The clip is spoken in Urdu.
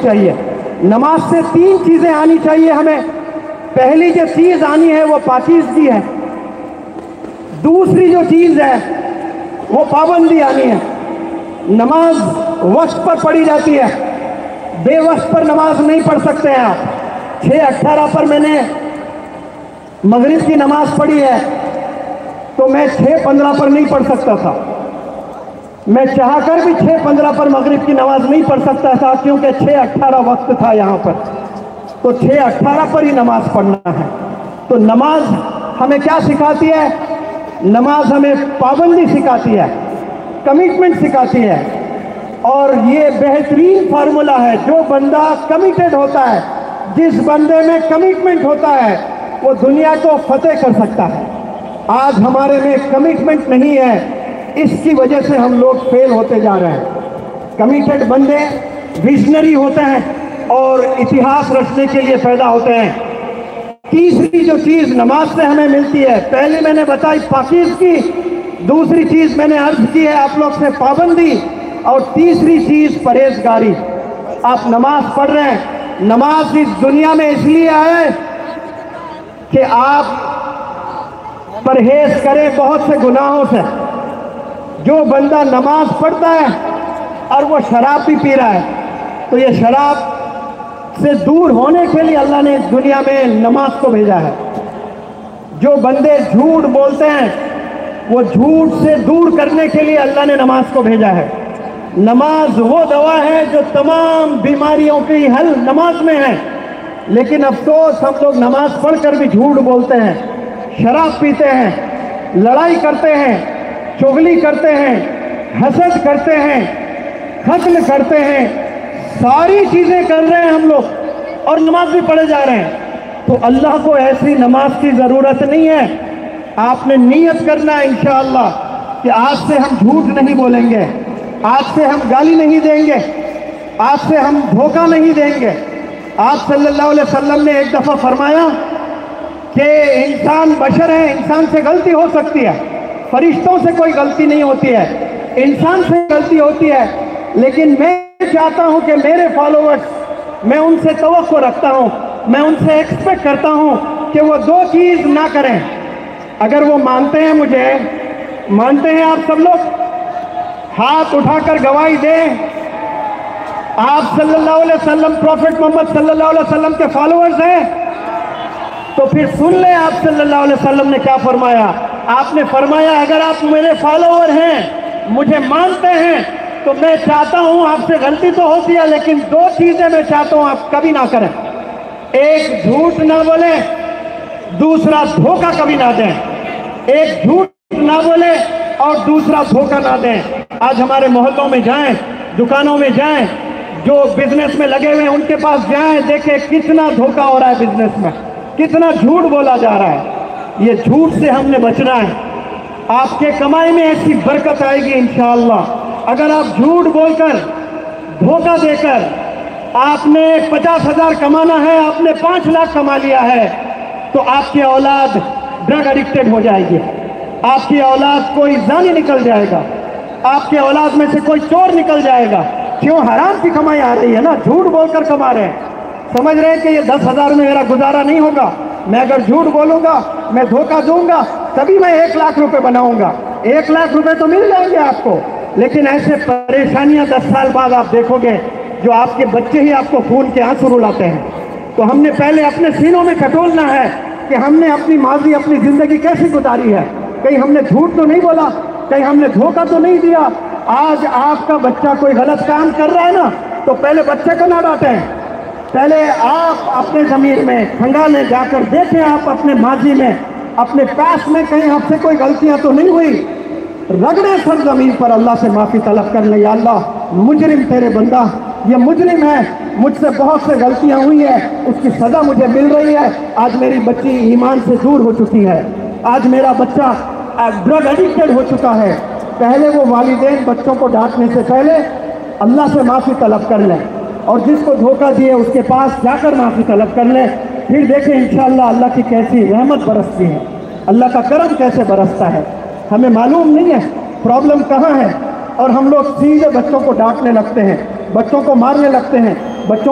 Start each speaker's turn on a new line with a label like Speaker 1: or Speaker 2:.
Speaker 1: چاہیے۔ نماز سے 3 چیزیں آنی چاہیے ہمیں۔ پہلی جو چیز آنی ہے وہ پاکیزگی ہے، دوسری جو چیز ہے وہ پابندی آنی ہے۔ نماز وقت پر پڑھی جاتی ہے، بے وقت پر نماز نہیں پڑھ سکتے ہیں آپ۔ 6:18 پر میں نے مغرب کی نماز پڑھی ہے تو میں 6:15 پر نہیں پڑھ سکتا تھا، میں چاہ کر بھی 6:15 پر مغرب کی نماز نہیں پڑھ سکتا تھا، کیونکہ 6:18 وقت تھا یہاں پر، تو 6:18 پر ہی نماز پڑھنا ہے۔ تو نماز ہمیں کیا سکھاتی ہے؟ نماز ہمیں پابندی سکھاتی ہے، کمٹمنٹ سکھاتی ہے، اور یہ بہترین فارمولا ہے۔ جو بندہ کمیٹڈ ہوتا ہے، جس بندے میں کمٹمنٹ ہوتا ہے، وہ دنیا کو فتح کر سکتا ہے۔ آج ہمارے میں کمٹمنٹ نہیں ہے، اس کی وجہ سے ہم لوگ فیل ہوتے جا رہے ہیں۔ کمیٹڈ بندے ویژنری ہوتے ہیں اور اتہاس رچنے کے لیے پیدا ہوتے ہیں۔ تیسری جو چیز نماز سے ہمیں ملتی ہے، پہلی میں نے بتائی پاکیزگی، دوسری چیز میں نے عرض کی ہے آپ لوگ سے پابندی، اور تیسری چیز پرہیزگاری۔ آپ نماز پڑھ رہے ہیں، نماز اس دنیا میں اس لیے آئے کہ آپ پرہیز کریں بہت سے گناہوں سے۔ جو بندہ نماز پڑھتا ہے اور وہ شراب بھی پی رہا ہے، تو یہ شراب سے دور ہونے کے لیے اللہ نے اس دنیا میں نماز کو بھیجا ہے۔ جو بندے جھوٹ بولتے ہیں، وہ جھوٹ سے دور کرنے کے لیے اللہ نے نماز کو بھیجا ہے۔ نماز وہ دوا ہے جو تمام بیماریوں کی حل نماز میں ہے، لیکن افسوس ہم لوگ نماز پڑھ کر بھی جھوٹ بولتے ہیں، شراب پیتے ہیں، لڑائی کرتے ہیں، چغلی کرتے ہیں، حسد کرتے ہیں، قتل کرتے ہیں، ساری چیزیں کر رہے ہیں ہم لوگ، اور نماز بھی پڑھے جا رہے ہیں۔ تو اللہ کو ایسی نماز کی ضرورت نہیں ہے۔ آپ نے نیت کرنا ہے انشاءاللہ کہ آج سے ہم جھوٹ نہیں بولیں گے، آج سے ہم گالی نہیں دیں گے، آج سے ہم دھوکہ نہیں دیں گے۔ آپ صلی اللہ علیہ وسلم نے ایک دفعہ فرمایا کہ انسان بشر ہے، انسان سے غلطی ہو سکتی ہے، فرشتوں سے کوئی غلطی نہیں ہوتی ہے، انسان سے غلطی ہوتی ہے، لیکن میں چاہتا ہوں کہ میرے فالوورز، میں ان سے توقع رکھتا ہوں، میں ان سے ایکسپیکٹ کرتا ہوں کہ وہ 2 چیز نہ کریں۔ اگر وہ مانتے ہیں، مجھے مانتے ہیں آپ سب لوگ، ہاتھ اٹھا کر گواہی دیں آپ صلی اللہ علیہ وسلم، پروفٹ محمد صلی اللہ علیہ وسلم کے فالوورز ہیں، تو پھر سن لیں آپ صلی اللہ علیہ وسلم نے کیا فرمایا۔ آپ نے فرمایا اگر آپ میرے فالوور ہیں، مجھے مانتے ہیں، تو میں چاہتا ہوں، آپ سے غلطی تو ہوتی ہے لیکن 2 چیزیں میں چاہتا ہوں آپ کبھی نہ کریں۔ ایک جھوٹ نہ بولیں، دوسرا دھوکہ کبھی نہ دیں۔ ایک جھوٹ نہ بولیں اور دوسرا دھوکہ نہ دیں۔ آج ہمارے محلوں میں جائیں، دکانوں میں جائیں، جو بزنس میں لگے ہوئے ہیں ان کے پاس جائیں، دیکھیں کتنا دھوکہ ہو رہا ہے بزنس میں، کتنا جھوٹ بولا جا رہا ہے۔ یہ جھوٹ سے ہم نے بچنا ہے۔ آپ کے کمائی میں ایسی برکت آئے گی انشاءاللہ۔ اگر آپ جھوٹ بول کر، دھوکہ دے کر، آپ نے 50,000 کمانا ہے، آپ نے 5 لاکھ کما لیا ہے، تو آپ کی اولاد ڈرگ ایڈکٹڈ ہو جائے گی، آپ کی اولاد کوئی زانی نکل جائے گا، آپ کے اولاد میں سے کوئی چور نکل جائے گا۔ کیوں؟ حرام کی کمائی آ رہی ہے نا، جھوٹ بول کر کما رہے ہیں، سمجھ رہے ہیں کہ یہ 10,000 میں میرا گزارا نہیں ہوگا، میں اگر جھوٹ بولوں گا، میں دھوکہ دوں گا، تبھی میں 1 لاکھ روپے بناؤں گا۔ 1 لاکھ روپے تو مل جائیں گے آپ کو، لیکن ایسے پریشانیاں 10 سال بعد آپ دیکھو گے، جو آپ کے بچے ہی آپ کو خون کے آنسو رلاتے ہیں۔ تو ہم نے پہلے اپنے سینوں میں کھٹولنا ہے کہ ہم نے اپنی ماضی، اپنی زندگی کیسی گزاری ہے، کہیں ہم نے جھوٹ تو نہیں بولا، کہیں ہم نے دھوکہ تو نہیں دیا۔ آج آپ کا بچہ کوئی غلط کام کر رہا ہے نا، تو پہلے بچے کو نہ ڈانٹیں، پہلے آپ اپنے ضمیر میں کھنگالیں، جا کر دیکھیں آپ اپنے ماضی میں، اپنے پاس میں کہیں آپ سے کوئی غلطیاں تو نہیں ہوئی، رگڑیں سر زمین پر، اللہ سے معافی طلب کر لیں، یا اللہ مجرم تیرے بندہ، یہ مجرم ہے، مجھ سے بہت سے غلطیاں ہوئی ہیں، اس کی سزا مجھے مل رہی ہے، آج میری بچی ایمان سے دور ہو چکی ہے، آج میرا بچہ ڈرگ ایڈکٹڈ ہو چکا ہے۔ پہلے وہ والدین بچوں کو ڈانٹنے سے پہلے اللہ سے معافی طلب کر لیں، اور جس کو دھوکہ دیے اس کے پاس جا کر معافی طلب کر لیں، پھر دیکھیں انشاءاللہ اللہ کی کیسی رحمت برستی ہے، اللہ کا کرم کیسے برستا ہے۔ ہمیں معلوم نہیں ہے پرابلم کہاں ہے، اور ہم لوگ سیدھے بچوں کو ڈانٹنے لگتے ہیں، بچوں کو مارنے لگتے ہیں، بچوں